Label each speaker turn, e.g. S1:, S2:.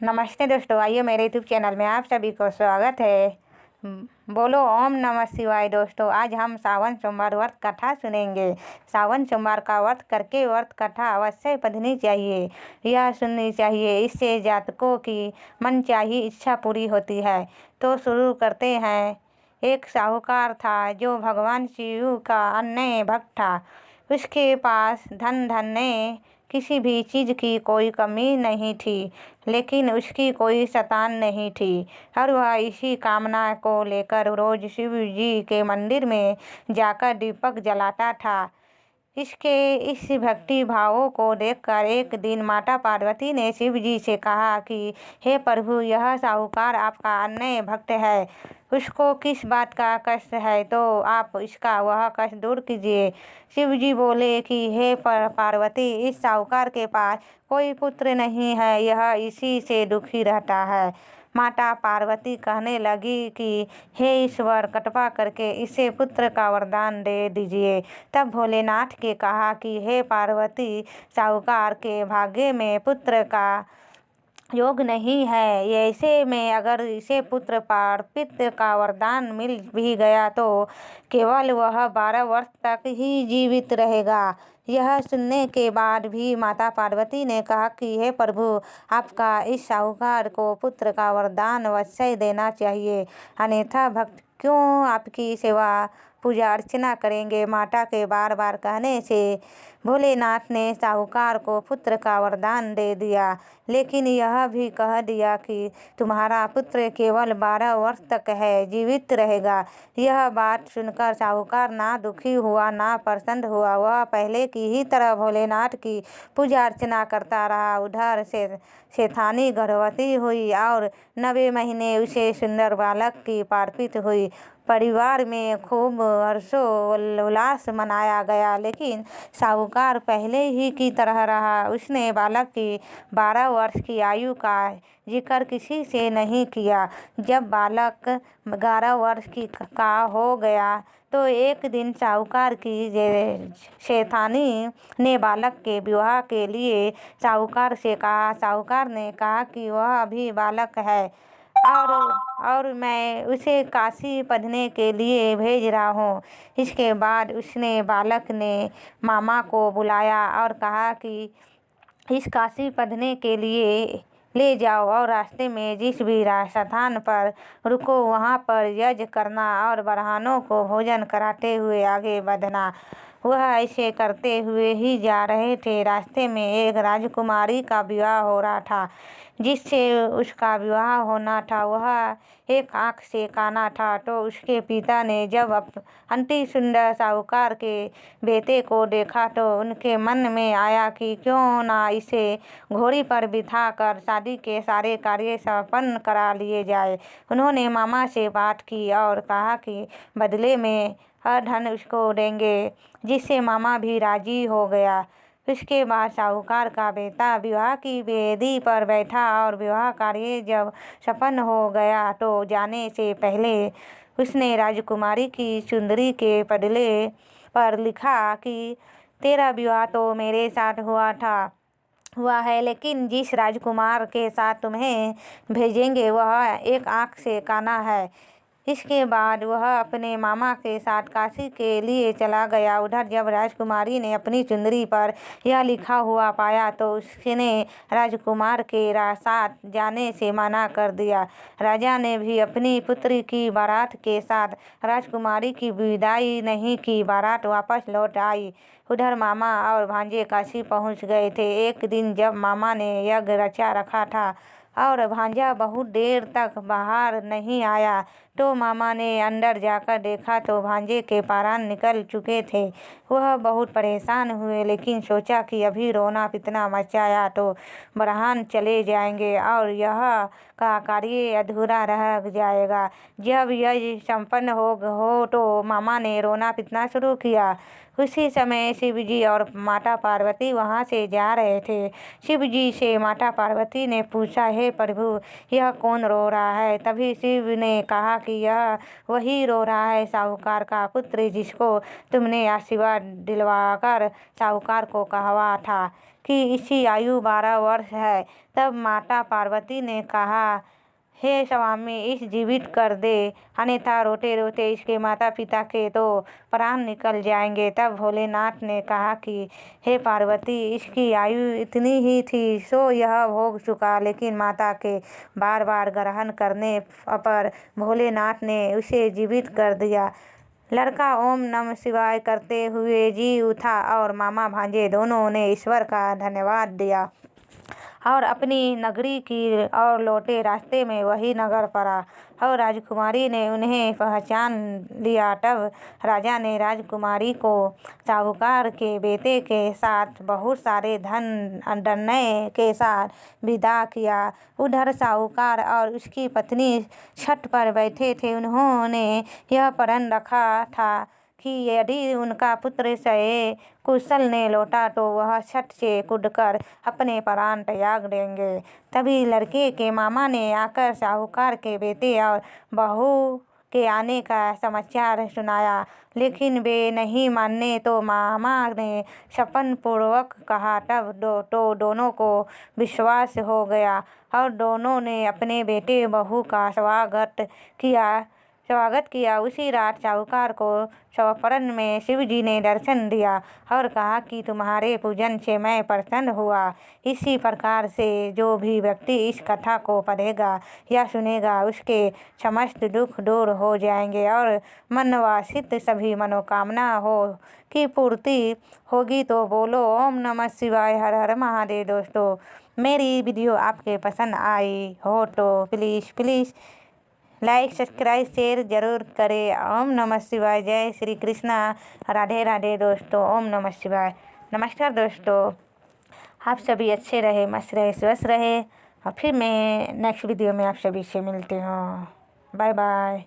S1: नमस्ते दोस्तों, आइए मेरे यूट्यूब चैनल में आप सभी को स्वागत है। बोलो ओम नमः शिवाय। दोस्तों, आज हम सावन सोमवार व्रत कथा सुनेंगे। सावन सोमवार का व्रत करके व्रत कथा अवश्य पढ़नी चाहिए, यह सुननी चाहिए। इससे जातकों की मनचाही इच्छा पूरी होती है। तो शुरू करते हैं। एक साहूकार था जो भगवान शिव का अन्य भक्त था। उसके पास धन धन्य किसी भी चीज़ की कोई कमी नहीं थी, लेकिन उसकी कोई शतान नहीं थी और वह इसी कामना को लेकर रोज शिव जी के मंदिर में जाकर दीपक जलाता था। इसके इस भक्ति भावों को देखकर एक दिन माता पार्वती ने शिव जी से कहा कि हे प्रभु, यह साहूकार आपका अन्य भक्त है। उसको किस बात का कष्ट है, तो आप इसका वह कष्ट दूर कीजिए। शिव जी बोले कि हे पार्वती, इस साहूकार के पास कोई पुत्र नहीं है, यह इसी से दुखी रहता है। माता पार्वती कहने लगी कि हे ईश्वर, कृपा करके इसे पुत्र का वरदान दे दीजिए। तब भोलेनाथ के कहा कि हे पार्वती, साहूकार के भाग्य में पुत्र का योग नहीं है। ऐसे में अगर इसे पुत्र प्राप्त का वरदान मिल भी गया तो केवल वह 12 वर्ष तक ही जीवित रहेगा। यह सुनने के बाद भी माता पार्वती ने कहा कि हे प्रभु, आपका इस साहूकार को पुत्र का वरदान अवश्य देना चाहिए, अन्यथा भक्त क्यों आपकी सेवा पूजा अर्चना करेंगे। माता के बार बार कहने से भोलेनाथ ने साहूकार को पुत्र का वरदान दे दिया, लेकिन यह भी कह दिया कि तुम्हारा पुत्र केवल 12 वर्ष तक है जीवित रहेगा। यह बात सुनकर साहूकार ना दुखी हुआ ना प्रसन्न हुआ। वह पहले की ही तरह भोलेनाथ की पूजा अर्चना करता रहा। उधर से शेठानी गर्भवती हुई और 9वें महीने उसे सुंदर बालक की प्राप्ति हुई। परिवार में खूब हर्षोल्लास मनाया गया, लेकिन साहूकार पहले ही की तरह रहा। उसने बालक की 12 वर्ष की आयु का जिक्र किसी से नहीं किया। जब बालक 11 वर्ष का हो गया तो एक दिन साहूकार की शेठानी ने बालक के विवाह के लिए साहूकार से कहा। साहूकार ने कहा कि वह अभी बालक है और मैं उसे काशी पढ़ने के लिए भेज रहा हूँ। इसके बाद उसने बालक ने मामा को बुलाया और कहा कि इस काशी पढ़ने के लिए ले जाओ और रास्ते में जिस भी स्थान पर रुको वहाँ पर यज्ञ करना और ब्राह्मणों को भोजन कराते हुए आगे बढ़ना। वह ऐसे करते हुए ही जा रहे थे। रास्ते में एक राजकुमारी का विवाह हो रहा था, जिससे उसका विवाह होना था। वह एक आँख से काना था। तो उसके पिता ने जब अति सुंदर साहूकार के बेटे को देखा तो उनके मन में आया कि क्यों ना इसे घोड़ी पर बिठा कर शादी के सारे कार्य संपन्न करा लिए जाए। उन्होंने मामा से बात की और कहा कि बदले में धन उसको देंगे, जिससे मामा भी राजी हो गया। उसके बाद साहूकार का बेटा विवाह की वेदी पर बैठा और विवाह कार्य जब संपन्न हो गया तो जाने से पहले उसने राजकुमारी की चुंदरी के पडले पर लिखा कि तेरा विवाह तो मेरे साथ हुआ है, लेकिन जिस राजकुमार के साथ तुम्हें भेजेंगे वह एक आँख से काना है। इसके बाद वह अपने मामा के साथ काशी के लिए चला गया। उधर जब राजकुमारी ने अपनी चुंदरी पर यह लिखा हुआ पाया तो उसने राजकुमार के साथ जाने से मना कर दिया। राजा ने भी अपनी पुत्री की बारात के साथ राजकुमारी की विदाई नहीं की। बारात वापस लौट आई। उधर मामा और भांजे काशी पहुंच गए थे। एक दिन जब मामा ने यज्ञ रचा रखा था और भांजा बहुत देर तक बाहर नहीं आया तो मामा ने अंदर जाकर देखा तो भांजे के प्राण निकल चुके थे। वह बहुत परेशान हुए, लेकिन सोचा कि अभी रोना पिटना मचाया तो ब्राह्मण चले जाएंगे और यह का कार्य अधूरा रह जाएगा। जब यह संपन्न हो तो मामा ने रोना पिटना शुरू किया। उसी समय शिव जी और माता पार्वती वहां से जा रहे थे। शिव जी से माता पार्वती ने पूछा, हे प्रभु, यह कौन रो रहा है? तभी शिव ने कहा कि यह वही रो रहा है, साहूकार का पुत्र, जिसको तुमने आशीर्वाद दिलवाकर साहूकार को कहवा था कि इसकी आयु 12 वर्ष है। तब माता पार्वती ने कहा, हे स्वामी, इस जीवित कर दे, अन्यथा रोते रोते इसके माता पिता के तो प्राण निकल जाएंगे। तब भोलेनाथ ने कहा कि हे पार्वती, इसकी आयु इतनी ही थी सो यह भोग चुका। लेकिन माता के बार बार ग्रहण करने पर भोलेनाथ ने उसे जीवित कर दिया। लड़का ओम नमः शिवाय करते हुए जी उठा और मामा भांजे दोनों ने ईश्वर का धन्यवाद दिया और अपनी नगरी की ओर लौटे। रास्ते में वही नगर पड़ा और राजकुमारी ने उन्हें पहचान लिया। तब राजा ने राजकुमारी को साहूकार के बेटे के साथ बहुत सारे धन दन्नय के साथ विदा किया। उधर साहूकार और उसकी पत्नी छत पर बैठे थे। उन्होंने यह प्रण रखा था कि यदि उनका पुत्र सही कुशल ने लौटा तो वह छत से कूदकर अपने प्राण त्याग देंगे। तभी लड़के के मामा ने आकर साहूकार के बेटे और बहू के आने का समाचार सुनाया, लेकिन वे नहीं माने तो मामा ने सपन पूर्वक कहा। तब दोनों को विश्वास हो गया और दोनों ने अपने बेटे बहू का स्वागत किया। उसी रात साहूकार को स्वप्न में शिव जी ने दर्शन दिया और कहा कि तुम्हारे पूजन से मैं प्रसन्न हुआ। इसी प्रकार से जो भी व्यक्ति इस कथा को पढ़ेगा या सुनेगा उसके समस्त दुख दूर हो जाएंगे और मनवांछित सभी मनोकामना की पूर्ति होगी। तो बोलो ओम नमः शिवाय, हर हर महादेव। दोस्तों, मेरी वीडियो आपके पसंद आई हो तो प्लीज़ लाइक सब्सक्राइब शेयर जरूर करें। ओम नमः शिवाय। जय श्री कृष्णा। राधे राधे दोस्तों। ओम नमः शिवाय। नमस्कार दोस्तों, आप सभी अच्छे रहे, मस्त रहे, स्वस्थ रहे और फिर मैं नेक्स्ट वीडियो में आप सभी से मिलती हूँ। Bye bye.